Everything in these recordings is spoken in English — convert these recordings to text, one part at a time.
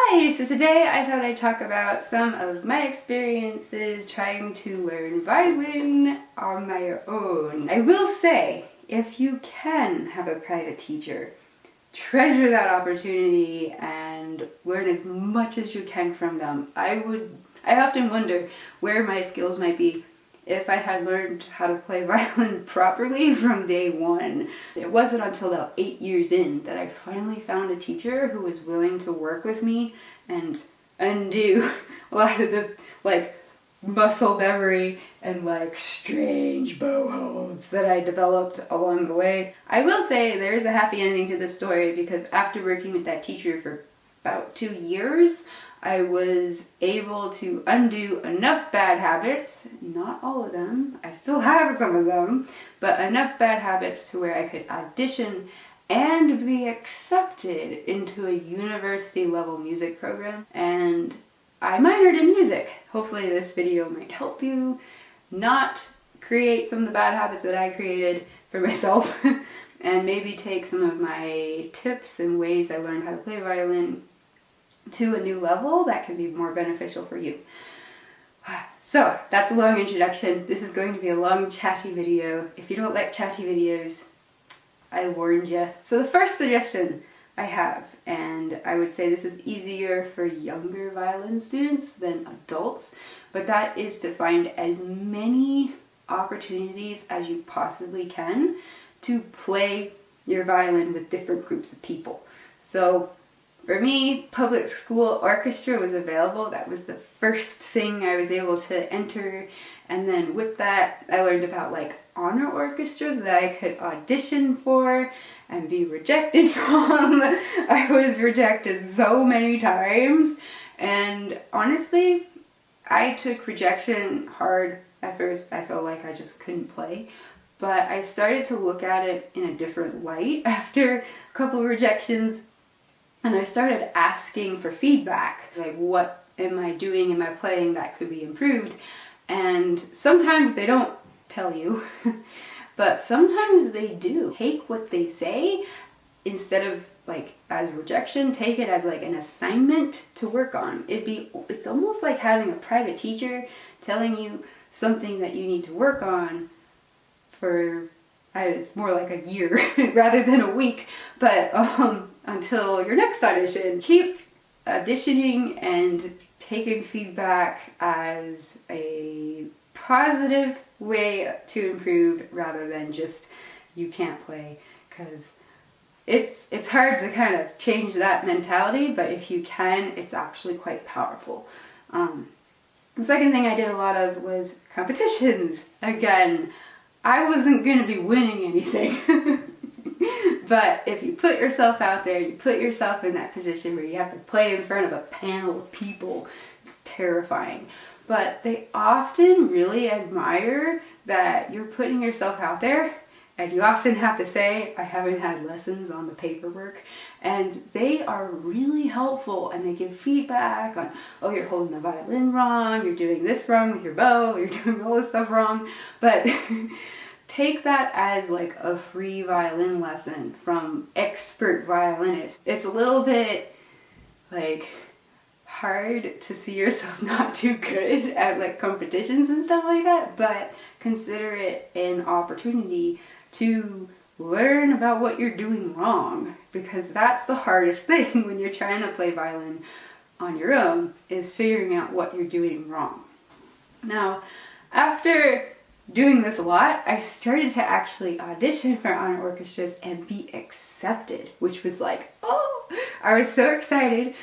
Hi! So today I thought I'd talk about some of my experiences trying to learn violin on my own. I will say, if you can have a private teacher, treasure that opportunity and learn as much as you can from them. I often wonder where my skills might be if I had learned how to play violin properly from day one. It wasn't until about 8 years in that I finally found a teacher who was willing to work with me and undo a lot of the muscle memory and strange bow holds that I developed along the way. I will say there is a happy ending to this story because after working with that teacher for about 2 years, I was able to undo enough bad habits, not all of them, I still have some of them, but enough bad habits to where I could audition and be accepted into a university level music program. And I minored in music. Hopefully this video might help you not create some of the bad habits that I created for myself and maybe take some of my tips and ways I learned how to play violin to a new level that can be more beneficial for you. So that's a long introduction. This is going to be a long chatty video. If you don't like chatty videos, I warned you. So the first suggestion I have, and I would say this is easier for younger violin students than adults, but that is to find as many opportunities as you possibly can to play your violin with different groups of people. So for me, public school orchestra was available. That was the first thing I was able to enter. And then with that, I learned about honor orchestras that I could audition for and be rejected from. I was rejected so many times. And honestly, I took rejection hard at first. I felt like I just couldn't play. But I started to look at it in a different light after a couple of rejections. And I started asking for feedback, what am I doing in my playing that could be improved? And sometimes they don't tell you, but sometimes they do. Take what they say, instead of as rejection, take it as an assignment to work on. It's almost like having a private teacher telling you something that you need to work on for, it's more like a year rather than a week, but until your next audition. Keep auditioning and taking feedback as a positive way to improve rather than just you can't play, because it's hard to kind of change that mentality, but if you can, it's actually quite powerful. The second thing I did a lot of was competitions. Again, I wasn't going to be winning anything. But if you put yourself out there, you put yourself in that position where you have to play in front of a panel of people, it's terrifying. But they often really admire that you're putting yourself out there, and you often have to say, I haven't had lessons on the paperwork, and they are really helpful, and they give feedback on, oh, you're holding the violin wrong, you're doing this wrong with your bow, you're doing all this stuff wrong, but take that as a free violin lesson from expert violinists. It's a little bit hard to see yourself not too good at competitions and stuff like that, but consider it an opportunity to learn about what you're doing wrong, because that's the hardest thing when you're trying to play violin on your own, is figuring out what you're doing wrong. Now, after doing this a lot, I started to actually audition for honor orchestras and be accepted, which was oh, I was so excited.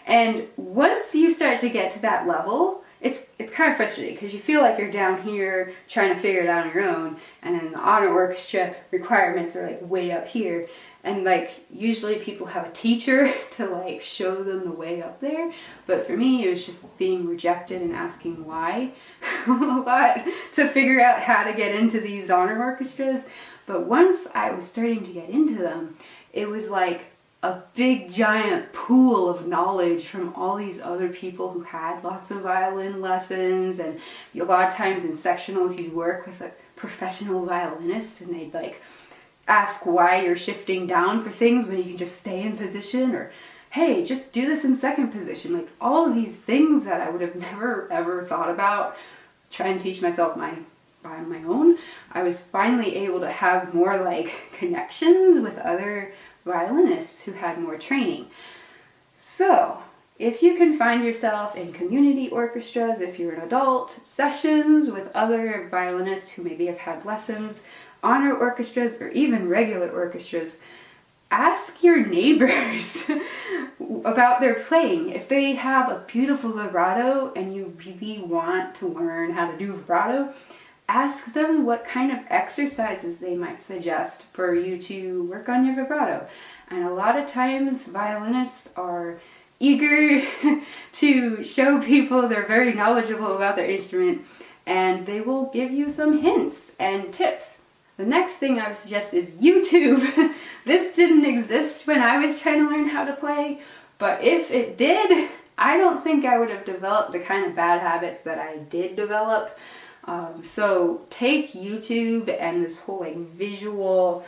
And once you start to get to that level, it's kind of frustrating because you feel like you're down here trying to figure it out on your own, and then the honor orchestra requirements are way up here. And usually people have a teacher to show them the way up there, but for me it was just being rejected and asking why a lot to figure out how to get into these honor orchestras. But once I was starting to get into them, it was a big giant pool of knowledge from all these other people who had lots of violin lessons, and a lot of times in sectionals you'd work with a professional violinist and they'd ask why you're shifting down for things when you can just stay in position, or hey, just do this in second position. Like all of these things that I would have never ever thought about trying to teach myself by my own, I was finally able to have more like connections with other violinists who had more training. So if you can find yourself in community orchestras, if you're an adult, sessions with other violinists who maybe have had lessons, honor orchestras, or even regular orchestras, ask your neighbors about their playing. If they have a beautiful vibrato and you really want to learn how to do vibrato, ask them what kind of exercises they might suggest for you to work on your vibrato. And a lot of times violinists are eager to show people they're very knowledgeable about their instrument, and they will give you some hints and tips. The next thing I would suggest is YouTube. This didn't exist when I was trying to learn how to play, but if it did, I don't think I would have developed the kind of bad habits that I did develop. So take YouTube and this whole like visual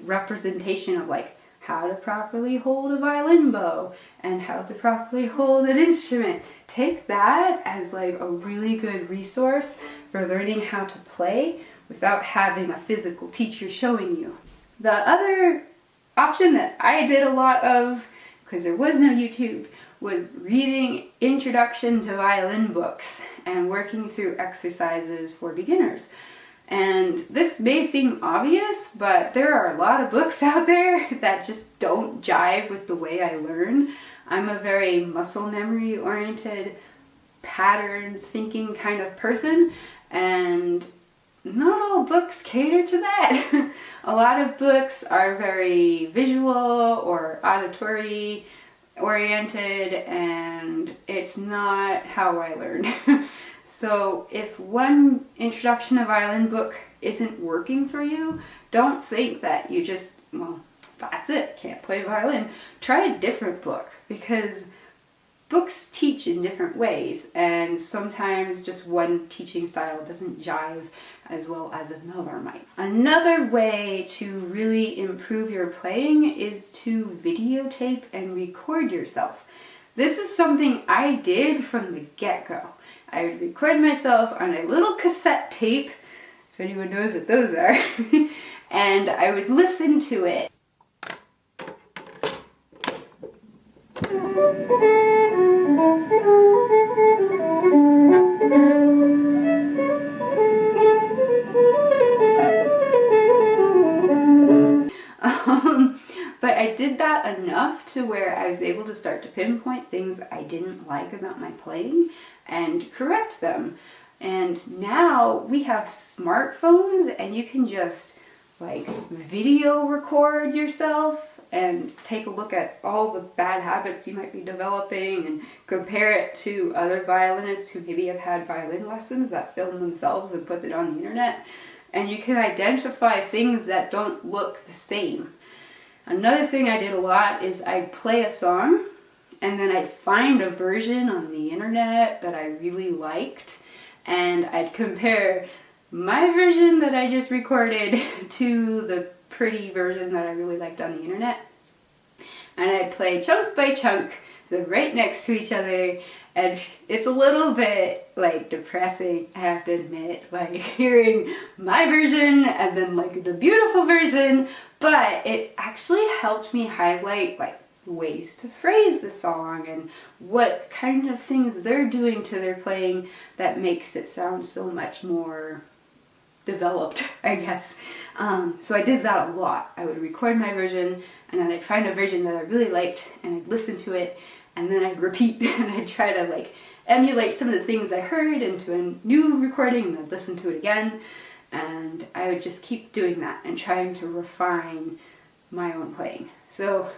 representation of like how to properly hold a violin bow and how to properly hold an instrument. Take that as like a really good resource for learning how to play without having a physical teacher showing you. The other option that I did a lot of, because there was no YouTube, was reading introduction to violin books and working through exercises for beginners. And this may seem obvious, but there are a lot of books out there that just don't jive with the way I learn. I'm a very muscle memory oriented, pattern thinking kind of person, and not all books cater to that. A lot of books are very visual or auditory oriented, and it's not how I learned. So if one introduction to violin book isn't working for you, don't think that you just, well, that's it, can't play violin. Try a different book, because books teach in different ways, and sometimes just one teaching style doesn't jive as well as another might. Another way to really improve your playing is to videotape and record yourself. This is something I did from the get-go. I would record myself on a little cassette tape, if anyone knows what those are, and I would listen to it. But I did that enough to where I was able to start to pinpoint things I didn't like about my playing and correct them. And now we have smartphones and you can just like video record yourself and take a look at all the bad habits you might be developing and compare it to other violinists who maybe have had violin lessons that film themselves and put it on the internet. And you can identify things that don't look the same. Another thing I did a lot is I'd play a song and then I'd find a version on the internet that I really liked, and I'd compare my version that I just recorded to the pretty version that I really liked on the internet. And I'd play chunk by chunk, them right next to each other, and it's a little bit like depressing, I have to admit, like hearing my version and then like the beautiful version, but it actually helped me highlight like ways to phrase the song and what kind of things they're doing to their playing that makes it sound so much more developed, I guess. So I did that a lot. I would record my version and then I'd find a version that I really liked and I'd listen to it, and then I'd repeat and I'd try to like emulate some of the things I heard into a new recording and I'd listen to it again, and I would just keep doing that and trying to refine my own playing. So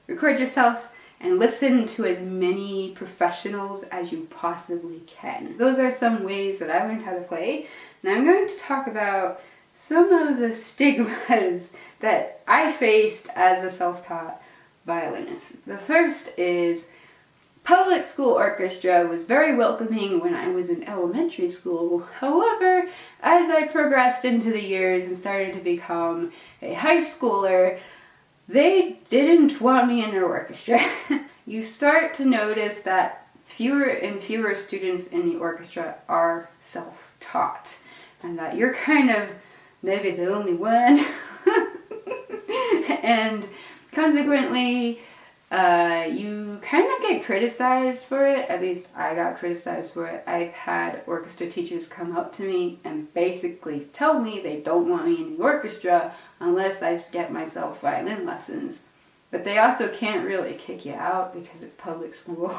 record yourself and listen to as many professionals as you possibly can. Those are some ways that I learned how to play. Now I'm going to talk about some of the stigmas that I faced as a self-taught violinist. The first is public school orchestra was very welcoming when I was in elementary school. However, as I progressed into the years and started to become a high schooler, they didn't want me in their orchestra. You start to notice that fewer and fewer students in the orchestra are self-taught, and that you're kind of maybe the only one. And consequently, you kind of get criticized for it. At least I got criticized for it. I've had orchestra teachers come up to me and basically tell me they don't want me in the orchestra unless I get myself violin lessons. But they also can't really kick you out because it's public school.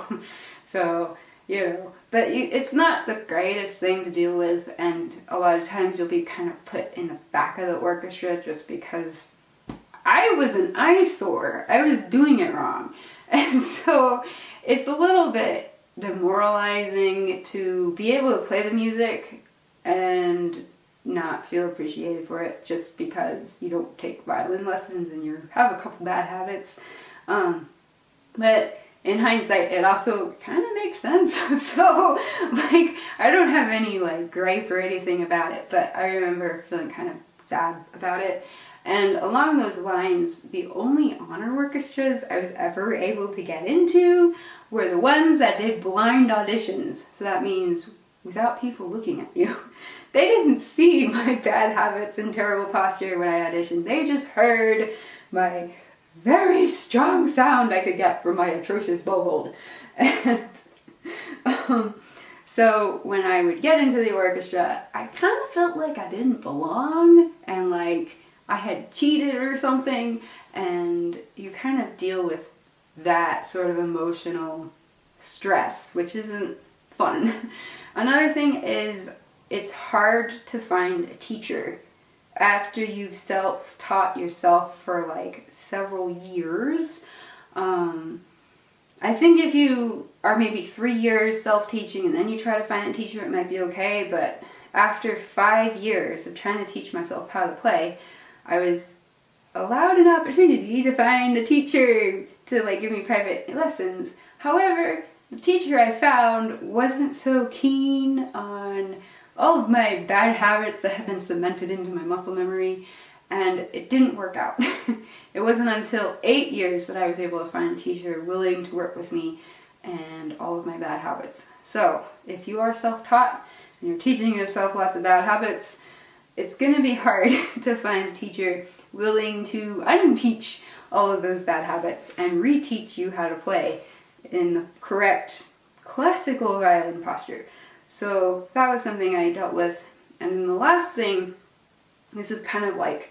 So, but it's not the greatest thing to deal with, and a lot of times you'll be kind of put in the back of the orchestra just because I was an eyesore. I was doing it wrong. And so it's a little bit demoralizing to be able to play the music and not feel appreciated for it just because you don't take violin lessons and you have a couple bad habits. But in hindsight, it also kind of makes sense. So, I don't have any, gripe or anything about it, but I remember feeling kind of sad about it. And along those lines, the only honor orchestras I was ever able to get into were the ones that did blind auditions. So that means without people looking at you. They didn't see my bad habits and terrible posture when I auditioned. They just heard my very strong sound I could get from my atrocious bow hold. And so when I would get into the orchestra, I kind of felt like I didn't belong and like I had cheated or something, and you kind of deal with that sort of emotional stress, which isn't fun. Another thing is it's hard to find a teacher after you've self-taught yourself for like several years. I think if you are maybe 3 years self-teaching and then you try to find a teacher, it might be okay, but after 5 years of trying to teach myself how to play, I was allowed an opportunity to find a teacher to like give me private lessons. However, the teacher I found wasn't so keen on all of my bad habits that have been cemented into my muscle memory, and it didn't work out. It wasn't until 8 years that I was able to find a teacher willing to work with me and all of my bad habits. So, if you are self-taught and you're teaching yourself lots of bad habits, it's going to be hard to find a teacher willing to unteach all of those bad habits and reteach you how to play in the correct classical violin posture. So that was something I dealt with. And then the last thing, this is kind of like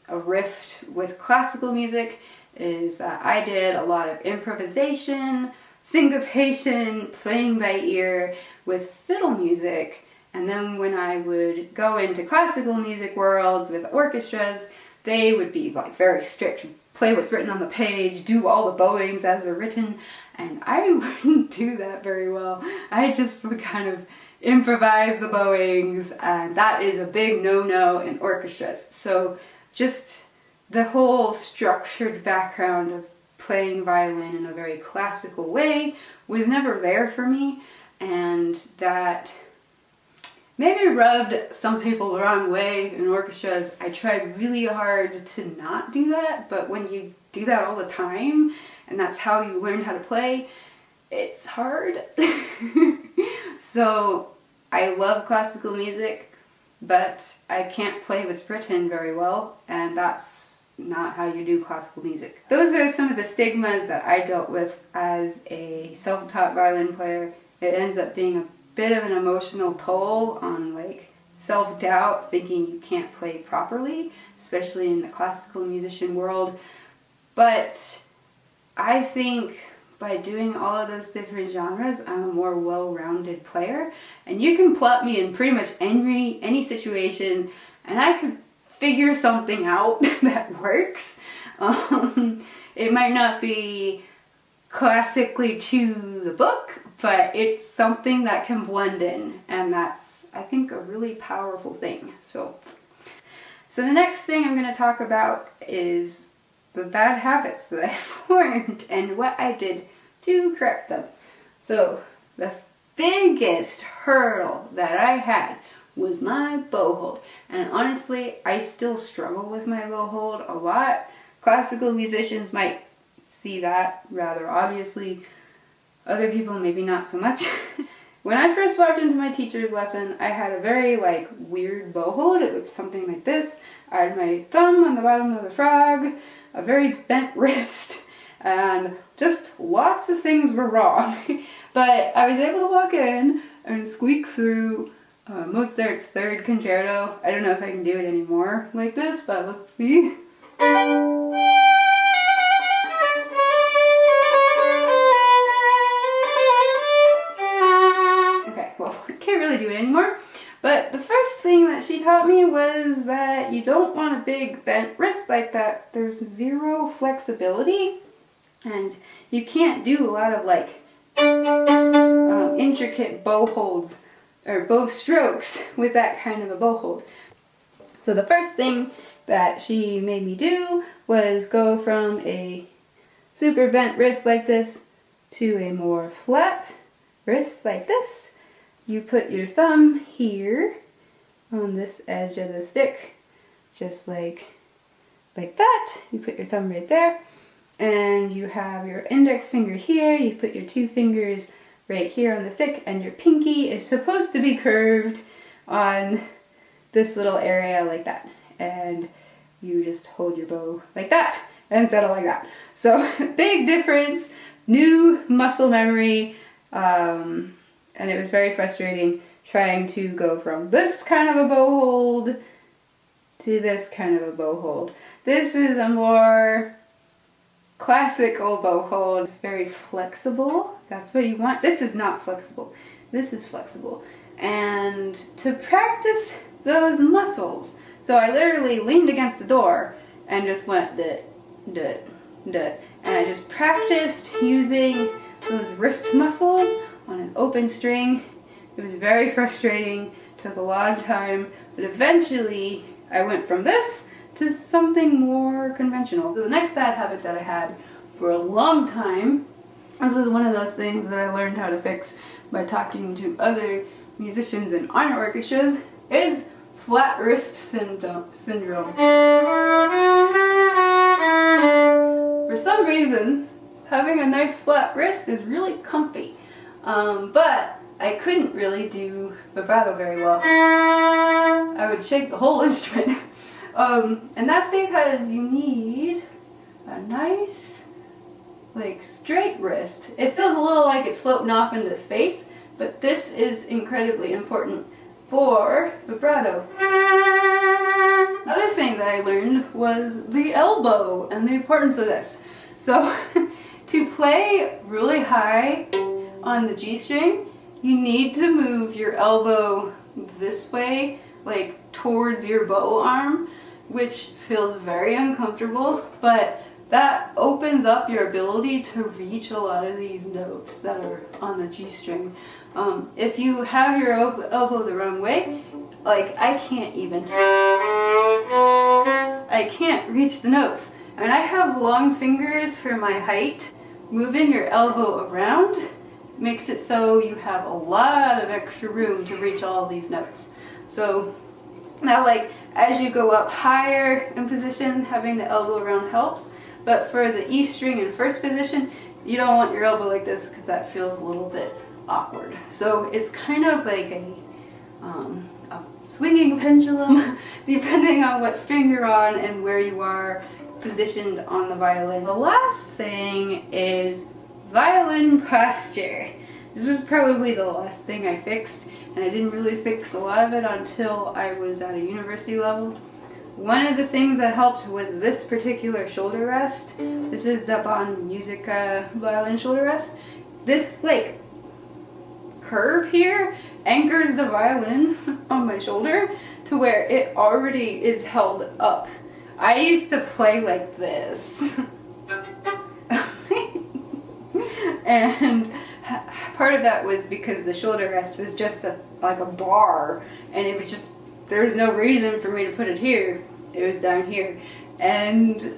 a rift with classical music, is that I did a lot of improvisation, syncopation, playing by ear with fiddle music. And then when I would go into classical music worlds with orchestras, they would be like very strict, play what's written on the page, do all the bowings as they're written, and I wouldn't do that very well. I just would kind of improvise the bowings, and that is a big no-no in orchestras. So just the whole structured background of playing violin in a very classical way was never there for me, and that maybe rubbed some people the wrong way in orchestras. I tried really hard to not do that, but when you do that all the time, and that's how you learn how to play, it's hard. So I love classical music, but I can't play with written very well, and that's not how you do classical music. Those are some of the stigmas that I dealt with as a self-taught violin player. It ends up being a bit of an emotional toll on like self-doubt, thinking you can't play properly, especially in the classical musician world. But I think by doing all of those different genres, I'm a more well-rounded player, and you can plot me in pretty much any situation and I can figure something out that works. It might not be classically to the book, but it's something that can blend in, and that's, I think, a really powerful thing. So the next thing I'm going to talk about is the bad habits that I formed and what I did to correct them. So the biggest hurdle that I had was my bow hold, and honestly I still struggle with my bow hold a lot. Classical musicians might see that rather obviously. Other people maybe not so much. When I first walked into my teacher's lesson, I had a very like weird bow hold. It looked something like this. I had my thumb on the bottom of the frog, a very bent wrist, and just lots of things were wrong. But I was able to walk in and squeak through Mozart's Third Concerto. I don't know if I can do it anymore like this, but let's see. Can't really do it anymore. But the first thing that she taught me was that you don't want a big bent wrist like that. There's zero flexibility, and you can't do a lot of like intricate bow holds or bow strokes with that kind of a bow hold. So the first thing that she made me do was go from a super bent wrist like this to a more flat wrist like this. You put your thumb here on this edge of the stick, just like that. You put your thumb right there, and you have your index finger here. You put your two fingers right here on the stick, and your pinky is supposed to be curved on this little area like that. And you just hold your bow like that and settle like that. So big difference, new muscle memory, and it was very frustrating trying to go from this kind of a bow hold to this kind of a bow hold. This is a more classical bow hold. It's very flexible. That's what you want. This is not flexible. This is flexible. And to practice those muscles, so I literally leaned against a door and just went duh, duh, duh. And I just practiced using those wrist muscles on an open string. It was very frustrating, took a lot of time, but eventually I went from this to something more conventional. So the next bad habit that I had for a long time, this was one of those things that I learned how to fix by talking to other musicians in honor orchestras, is flat wrist syndrome. For some reason, having a nice flat wrist is really comfy. But I couldn't really do vibrato very well. I would shake the whole instrument. And that's because you need a nice, like, straight wrist. It feels a little like it's floating off into space, but this is incredibly important for vibrato. Another thing that I learned was the elbow and the importance of this. So to play really high on the G string, you need to move your elbow this way, like towards your bow arm, which feels very uncomfortable, but that opens up your ability to reach a lot of these notes that are on the G string. If you have your elbow the wrong way, like I can't reach the notes. And I have long fingers for my height. Moving your elbow around makes it so you have a lot of extra room to reach all these notes. So now, like, as you go up higher in position, having the elbow around helps. But for the E string in first position, you don't want your elbow like this because that feels a little bit awkward. So it's kind of like a swinging pendulum, depending on what string you're on and where you are positioned on the violin. The last thing is violin posture. This is probably the last thing I fixed, and I didn't really fix a lot of it until I was at a university level. One of the things that helped was this particular shoulder rest. This is the Bon Musica violin shoulder rest. This like curve here anchors the violin on my shoulder to where it already is held up. I used to play like this. And part of that was because the shoulder rest was just like a bar, and it was just, there was no reason for me to put it here. It was down here. And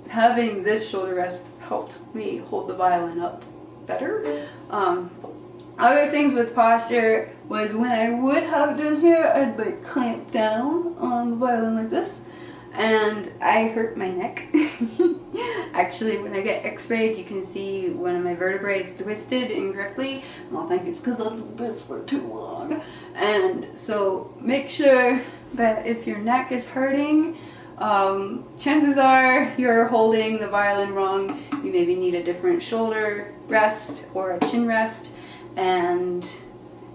having this shoulder rest helped me hold the violin up better. Other things with posture was when I would have done here, I'd like clamp down on the violin like this, and I hurt my neck. Actually, when I get x-rayed, you can see one of my vertebrae is twisted incorrectly. Well, I think it's because I did this for too long. And so make sure that if your neck is hurting, chances are you're holding the violin wrong. You maybe need a different shoulder rest or a chin rest, and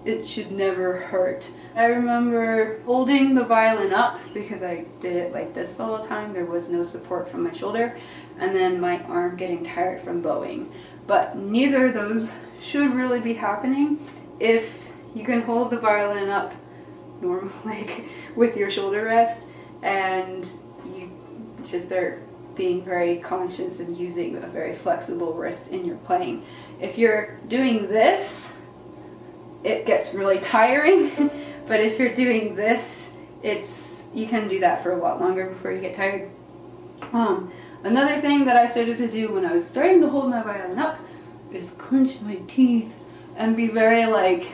it should never hurt. I remember holding the violin up because I did it like this the whole time. There was no support from my shoulder, and then my arm getting tired from bowing. But neither of those should really be happening if you can hold the violin up normally with your shoulder rest, and you just are being very conscious and using a very flexible wrist in your playing. If you're doing this, it gets really tiring, but if you're doing this, you can do that for a lot longer before you get tired. Another thing that I started to do when I was starting to hold my violin up is clench my teeth and be very like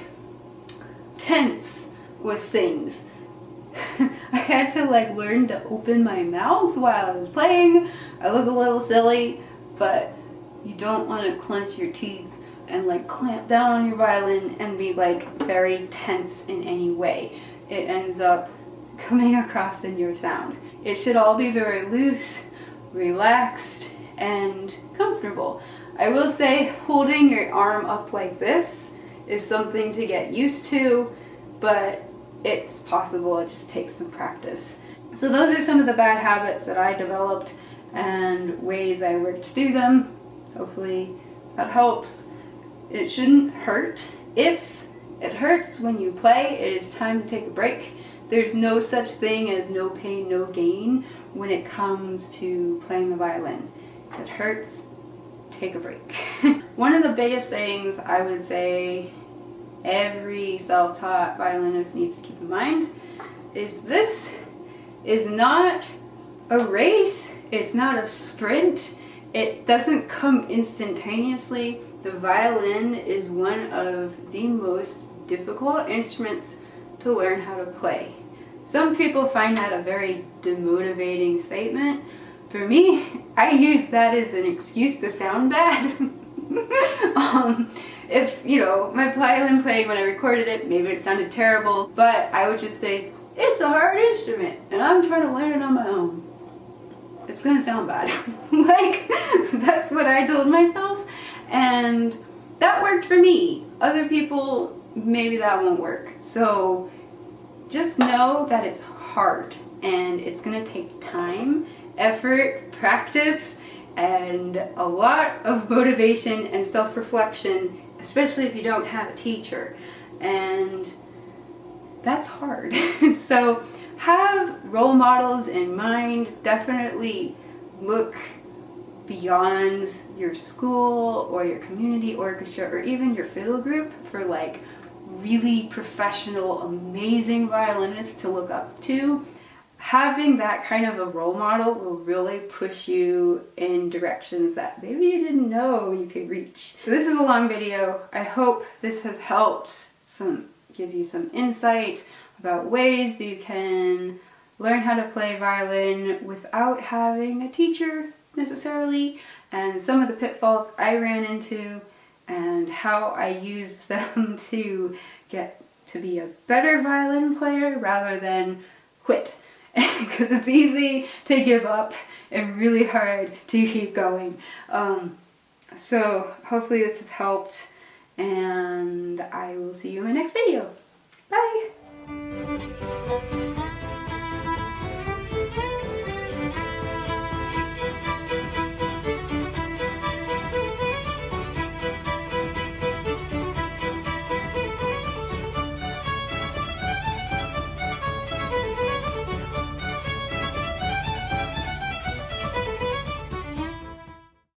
tense with things. I had to like learn to open my mouth while I was playing. I look a little silly, but you don't want to clench your teeth and like clamp down on your violin and be like very tense in any way. It ends up coming across in your sound. It should all be very loose, relaxed, and comfortable. I will say holding your arm up like this is something to get used to, but it's possible. It just takes some practice. So those are some of the bad habits that I developed and ways I worked through them. Hopefully that helps. It shouldn't hurt. If it hurts when you play, it is time to take a break. There's no such thing as no pain, no gain when it comes to playing the violin. If it hurts, take a break. One of the biggest things I would say every self-taught violinist needs to keep in mind is this is not a race. It's not a sprint. It doesn't come instantaneously. The violin is one of the most difficult instruments to learn how to play. Some people find that a very demotivating statement. For me, I use that as an excuse to sound bad. If, you know, my violin playing when I recorded it, maybe it sounded terrible, but I would just say, it's a hard instrument and I'm trying to learn it on my own. It's gonna sound bad. Like, that's what I told myself, and that worked for me. Other people, maybe that won't work. So just know that it's hard and it's gonna take time, effort, practice, and a lot of motivation and self-reflection, especially if you don't have a teacher. And that's hard. So have role models in mind. Definitely look beyond your school or your community orchestra or even your fiddle group for like really professional, amazing violinists to look up to. Having that kind of a role model will really push you in directions that maybe you didn't know you could reach. So this is a long video. I hope this has helped give you some insight about ways you can learn how to play violin without having a teacher necessarily, and some of the pitfalls I ran into and how I used them to get to be a better violin player rather than quit. Because it's easy to give up and really hard to keep going. So hopefully this has helped, and I will see you in my next video. Bye!